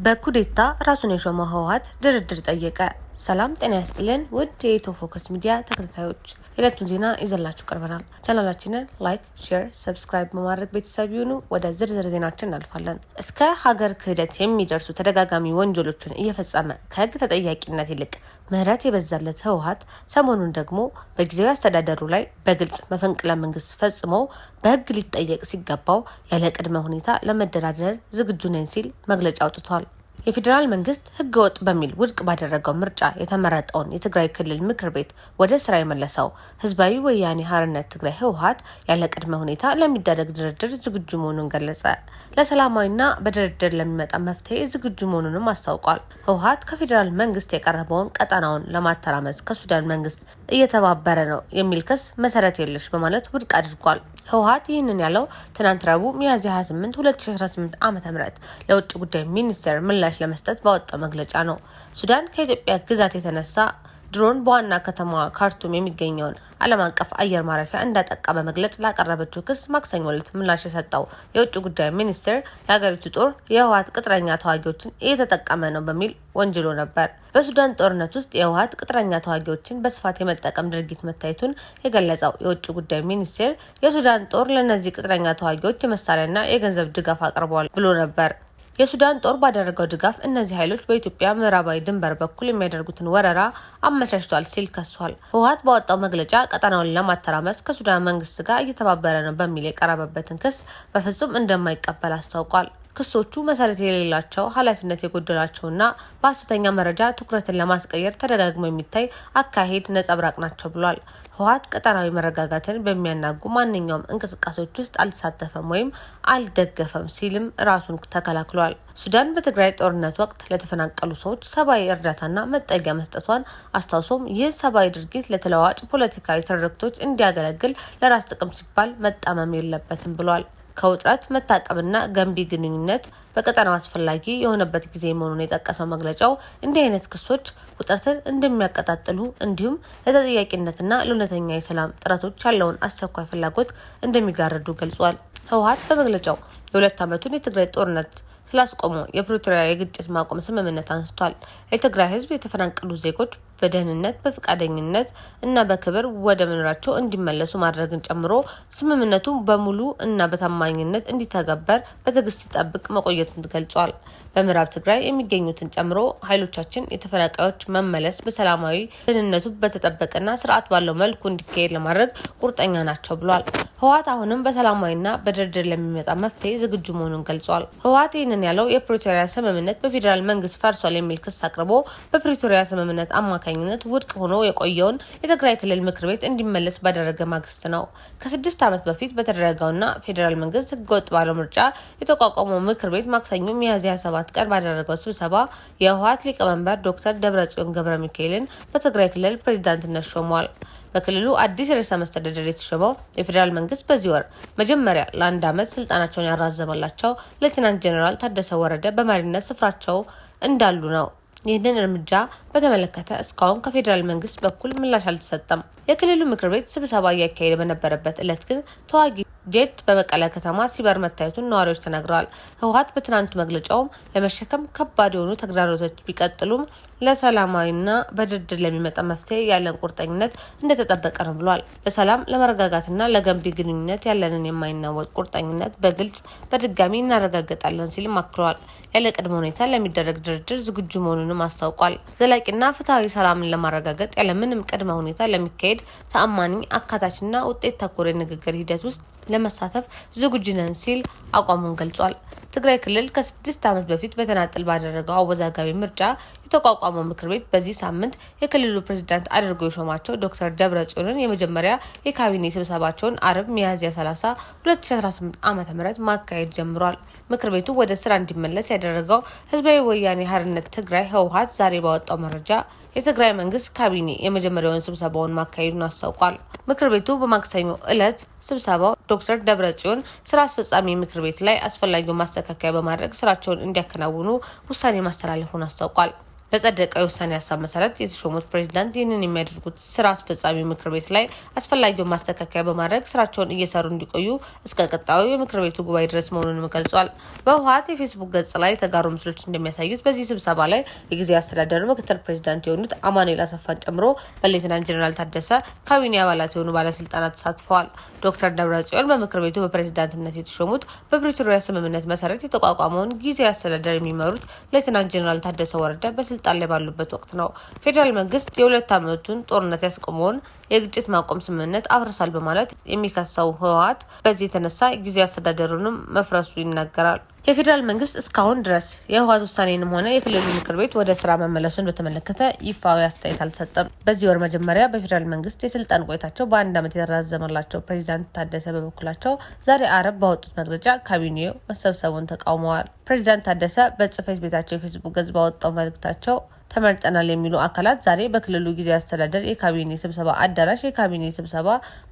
በኩዴታ ራሱን የሾመው ህወሓት ድርድር ጠየቀ። ሰላም ጤና ያስጥልን ውድ የኢትዮ ፎከስ ሚዲያ ተከታታዮች፣ የዕለቱን ዜና ይዘላችሁ ቀርበናል። ቻናላችንን ላይክ፣ ሼር፣ ሰብስክራይብ በማድረግ ቤተሰብ ይሁኑ። ወደ ዝርዝር ዜናችን እናልፋለን። እስከ ሀገር ክህደት የሚደርሱ ተደጋጋሚ ወንጀሎችን እየፈጸመ ከህግ ተጠያቂነት ይልቅ ምህረት የበዛለት ህወሓት ሰሞኑን ደግሞ በጊዜያዊ አስተዳደሩ ላይ በግልጽ መፈንቅለ መንግስት ፈጽሞ በህግ ሊጠየቅ ሲገባው ያለ ቅድመ ሁኔታ ለመደራደር ዝግጁ ነኝ ሲል መግለጫ አውጥቷል። የፌዴራል መንግስት ህገ ወጥ በሚል ውድቅ ባደረገው ምርጫ የተመረጠውን የትግራይ ክልል ምክር ቤት ወደ ስራ የመለሰው ህዝባዊ ወያኔ ሓርነት ትግራይ ህወሓት ያለ ቅድመ ሁኔታ ለሚደረግ ድርድር ዝግጁ መሆኑን ገለጸ። ለሰላማዊና በድርድር ለሚመጣ መፍትሄ ዝግጁ መሆኑንም አስታውቋል። ህወሓት ከፌዴራል መንግስት የቀረበውን ቀጠናውን ለማተራመስ ከሱዳን መንግስት እየተባበረ ነው የሚል ክስ መሰረት የለሽ በማለት ውድቅ አድርጓል። ህወሓት ይህንን ያለው ትናንት ረቡዕ ሚያዝያ 28 2018 ዓ.ም ለውጭ ጉዳይ ሚኒስቴር ምላሽ ለመስጠት ባወጣው መግለጫ ነው። ሱዳን ከኢትዮጵያ ግዛት የተነሳ ድሮን በዋና ከተማዋ ካርቱም የሚገኘውን ዓለም አቀፍ አየር ማረፊያ እንዳጠቃ በመግለጽ ላቀረበችው ክስ ማክሰኞ ዕለት ምላሽ የሰጠው የውጭ ጉዳይ ሚኒስቴር የሀገሪቱ ጦር የህወሓት ቅጥረኛ ተዋጊዎችን እየተጠቀመ ነው በሚል ወንጅሎ ነበር። በሱዳን ጦርነት ውስጥ የህወሓት ቅጥረኛ ተዋጊዎችን በስፋት የመጠቀም ድርጊት መታየቱን የገለጸው የውጭ ጉዳይ ሚኒስቴር የሱዳን ጦር ለእነዚህ ቅጥረኛ ተዋጊዎች የመሳሪያና የገንዘብ ድጋፍ አቅርበዋል ብሎ ነበር። የሱዳን ጦር ባደረገው ድጋፍ እነዚህ ኃይሎች በኢትዮጵያ ምዕራባዊ ድንበር በኩል የሚያደርጉትን ወረራ አመቻችቷል ሲል ከሷል። ህወሓት ባወጣው መግለጫ ቀጠናውን ለማተራመስ ከሱዳን መንግስት ጋር እየተባበረ ነው በሚል የቀረበበትን ክስ በፍጹም እንደማይቀበል አስታውቋል። ክሶቹ መሰረት የሌላቸው፣ ኃላፊነት የጎደላቸውና በሐሰተኛ መረጃ ትኩረትን ለማስቀየር ተደጋግሞ የሚታይ አካሄድ ነጸብራቅ ናቸው ብሏል። ህወሓት ቀጠናዊ መረጋጋትን በሚያናጉ ማንኛውም እንቅስቃሴዎች ውስጥ አልተሳተፈም ወይም አልደገፈም ሲልም ራሱን ተከላክሏል። ሱዳን በትግራይ ጦርነት ወቅት ለተፈናቀሉ ሰዎች ሰብአዊ እርዳታና መጠጊያ መስጠቷን አስታውሶም ይህ ሰብአዊ ድርጊት ለተለዋዋጭ ፖለቲካዊ ትርክቶች እንዲያገለግል ለራስ ጥቅም ሲባል መጣመም የለበትም ብሏል። ከውጥረት መታቀብና ገንቢ ግንኙነት በቀጠናው አስፈላጊ የሆነበት ጊዜ መሆኑን የጠቀሰው መግለጫው እንዲህ አይነት ክሶች ውጥረትን እንደሚያቀጣጥሉ እንዲሁም ለተጠያቂነትና ለእውነተኛ የሰላም ጥረቶች ያለውን አስቸኳይ ፍላጎት እንደሚጋርዱ ገልጿል። ህወሓት በመግለጫው የ2 ዓመቱን የትግራይ ጦርነት ስላስቆመው የፕሪቶሪያ የግጭት ማቆም ስምምነት አንስቷል። የትግራይ ህዝብ የተፈናቀሉ ዜጎች በደህንነት በፍቃደኝነት እና በክብር ወደ መኖራቸው እንዲመለሱ ማድረግን ጨምሮ ስምምነቱ በሙሉ እና በታማኝነት እንዲተገበር በትዕግስት ሲጠብቅ መቆየቱን ገልጿል። በምዕራብ ትግራይ የሚገኙትን ጨምሮ ኃይሎቻችን የተፈናቃዮች መመለስ በሰላማዊ ደህንነቱ በተጠበቀና ስርዓት ባለው መልኩ እንዲካሄድ ለማድረግ ቁርጠኛ ናቸው ብሏል። ህወሓት አሁንም በሰላማዊና በድርድር ለሚመጣ መፍትሄ ዝግጁ መሆኑን ገልጿል። ህወሓት ይህንን ያለው የፕሪቶሪያ ስምምነት በፌዴራል መንግስት ፈርሷል የሚል ክስ አቅርቦ በፕሪቶሪያ ስምምነት አማካኝነት ውድቅ ሆኖ የቆየውን የትግራይ ክልል ምክር ቤት እንዲመለስ ባደረገ ማግስት ነው። ከ6 ዓመት በፊት በተደረገውና ፌዴራል መንግስት ህገወጥ ባለው ምርጫ የተቋቋመው ምክር ቤት ማክሰኞ ሚያዝያ 7 ቀን ባደረገው ስብሰባ የህወሓት ሊቀመንበር ዶክተር ደብረጽዮን ገብረ ሚካኤልን በትግራይ ክልል ፕሬዝዳንትነት ሾሟል። በክልሉ አዲስ ርዕሰ መስተዳድር የተሾመው የፌዴራል መንግስት በዚህ ወር መጀመሪያ ለ1 ዓመት ስልጣናቸውን ያራዘመላቸው ሌተናንት ጄኔራል ታደሰ ወረደ በመሪነት ስፍራቸው እንዳሉ ነው። ይህንን እርምጃ በተመለከተ እስካሁን ከፌዴራል መንግስት በኩል ምላሽ አልተሰጠም። የክልሉ ምክር ቤት ስብሰባ እያካሄደ በነበረበት ዕለት ግን ተዋጊ ጄት በመቀለ ከተማ ሲበር መታየቱን ነዋሪዎች ተናግረዋል። ህወሓት በትናንቱ መግለጫውም ለመሸከም ከባድ የሆኑ ተግዳሮቶች ቢቀጥሉም ለሰላማዊና በድርድር ለሚመጣ መፍትሄ ያለን ቁርጠኝነት እንደተጠበቀ ነው ብሏል። ለሰላም ለመረጋጋትና ለገንቢ ግንኙነት ያለንን የማይናወጥ ቁርጠኝነት በግልጽ በድጋሚ እናረጋግጣለን ሲልም አክለዋል። ያለ ቅድመ ሁኔታ ለሚደረግ ድርድር ዝግጁ መሆኑንም አስታውቋል። ዘላቂና ፍትሐዊ ሰላምን ለማረጋገጥ ያለምንም ቅድመ ሁኔታ ለሚካሄድ ተአማኒ አካታችና ውጤት ተኮር የንግግር ሂደት ውስጥ ለመሳተፍ ዝግጁ ነን ሲል አቋሙን ገልጿል። ትግራይ ክልል ከ6 ዓመት በፊት በተናጠል ባደረገው አወዛጋቢ ምርጫ የተቋቋመው ምክር ቤት በዚህ ሳምንት የክልሉ ፕሬዝዳንት አድርጎ የሾማቸው ዶክተር ደብረጽዮንን የመጀመሪያ የካቢኔ ስብሰባቸውን አርብ ሚያዝያ 30 2018 ዓ.ም ማካሄድ ጀምሯል። ምክር ቤቱ ወደ ስራ እንዲመለስ ያደረገው ህዝባዊ ወያኔ ሓርነት ትግራይ ህወሓት ዛሬ ባወጣው መረጃ የትግራይ መንግስት ካቢኔ የመጀመሪያውን ስብሰባውን ማካሄዱን አስታውቋል። ምክር ቤቱ በማክሰኞ ዕለት ስብሰባው ዶክተር ደብረጽዮን ስራ አስፈጻሚ ምክር ቤት ላይ አስፈላጊውን ማስተካከያ በማድረግ ስራቸውን እንዲያከናውኑ ውሳኔ ማስተላለፉን አስታውቋል። በጸደቀው የውሳኔ ሀሳብ መሰረት የተሾሙት ፕሬዝዳንት ይህንን የሚያደርጉት ስራ አስፈጻሚ ምክር ቤት ላይ አስፈላጊውን ማስተካከያ በማድረግ ስራቸውን እየሰሩ እንዲቆዩ እስከ ቀጣዩ የምክር ቤቱ ጉባኤ ድረስ መሆኑንም ገልጿል። በህወሓት የፌስቡክ ገጽ ላይ የተጋሩ ምስሎች እንደሚያሳዩት በዚህ ስብሰባ ላይ የጊዜያዊ አስተዳደሩ ምክትል ፕሬዝዳንት የሆኑት አማኑኤል አሰፋን ጨምሮ በሌተናንት ጀነራል ታደሰ ካቢኔ አባላት የሆኑ ባለስልጣናት ተሳትፈዋል። ዶክተር ደብረጽዮን በምክር ቤቱ በፕሬዝዳንትነት የተሾሙት በፕሪቶሪያ ስምምነት መሰረት የተቋቋመውን ጊዜያዊ አስተዳደር የሚመሩት ሌተናንት ጀነራል ታደሰ ወረደ በስልጣን ላይ ባሉበት ወቅት ነው። ፌዴራል መንግስት የ2 ዓመቱን ጦርነት ያስቆመውን የግጭት ማቆም ስምምነት አፍርሷል በማለት የሚከሰው ህወሓት በዚህ የተነሳ ጊዜያዊ አስተዳደሩንም መፍረሱ ይናገራል። የፌዴራል መንግስት እስካሁን ድረስ የህወሓት ውሳኔንም ሆነ የክልሉ ምክር ቤት ወደ ስራ መመለሱን በተመለከተ ይፋዊ አስተያየት አልሰጠም። በዚህ ወር መጀመሪያ በፌዴራል መንግስት የስልጣን ቆይታቸው በ1 ዓመት የተራዘመላቸው ፕሬዝዳንት ታደሰ በበኩላቸው ዛሬ አርብ ባወጡት መግለጫ ካቢኔው መሰብሰቡን ተቃውመዋል። ፕሬዝዳንት ታደሰ በጽህፈት ቤታቸው የፌስቡክ ገጽ ባወጣው መልእክታቸው ተመርጠናል የሚሉ አካላት ዛሬ በክልሉ ጊዜያዊ አስተዳደር የካቢኔ ስብሰባ አዳራሽ የካቢኔ ስብሰባ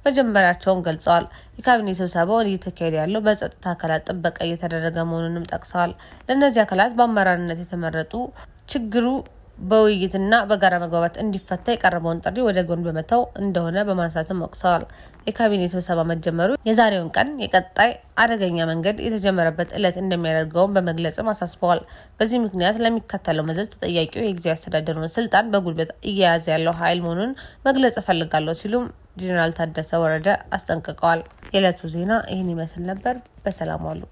መጀመሪያቸውን ገልጸዋል። የካቢኔ ስብሰባው እየተካሄደ ያለው በጸጥታ አካላት ጥበቃ እየተደረገ መሆኑንም ጠቅሰዋል። ለእነዚህ አካላት በአመራርነት የተመረጡ ችግሩ በውይይትና በጋራ መግባባት እንዲፈታ የቀረበውን ጥሪ ወደ ጎን በመተው እንደሆነ በማንሳትም ወቅሰዋል። የካቢኔ ስብሰባ መጀመሩ የዛሬውን ቀን የቀጣይ አደገኛ መንገድ የተጀመረበት ዕለት እንደሚያደርገውን በመግለጽም አሳስበዋል። በዚህ ምክንያት ለሚከተለው መዘዝ ተጠያቂው የጊዜያዊ አስተዳደሩን ስልጣን በጉልበት እየያዘ ያለው ኃይል መሆኑን መግለጽ እፈልጋለሁ ሲሉም ጀነራል ታደሰ ወረደ አስጠንቅቀዋል። የዕለቱ ዜና ይህን ይመስል ነበር። በሰላም ዋሉ።